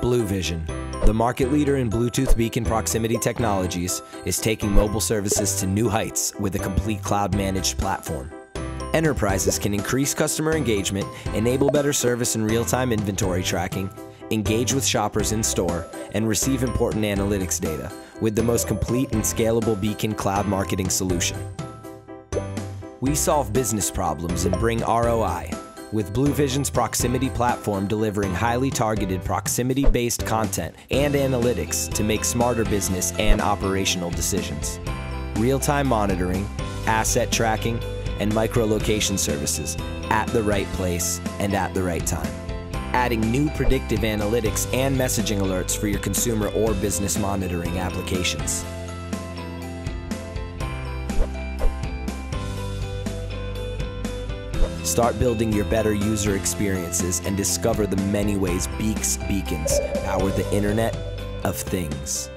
BlueVision, the market leader in Bluetooth beacon proximity technologies, is taking mobile services to new heights with a complete cloud-managed platform. Enterprises can increase customer engagement, enable better service and real-time inventory tracking, engage with shoppers in store, and receive important analytics data with the most complete and scalable beacon cloud marketing solution. We solve business problems and bring ROI, with BlueVision's proximity platform delivering highly targeted proximity-based content and analytics to make smarter business and operational decisions. Real-time monitoring, asset tracking, and micro-location services at the right place and at the right time. Adding new predictive analytics and messaging alerts for your consumer or business monitoring applications. Start building your better user experiences and discover the many ways Beeks beacons power the Internet of Things.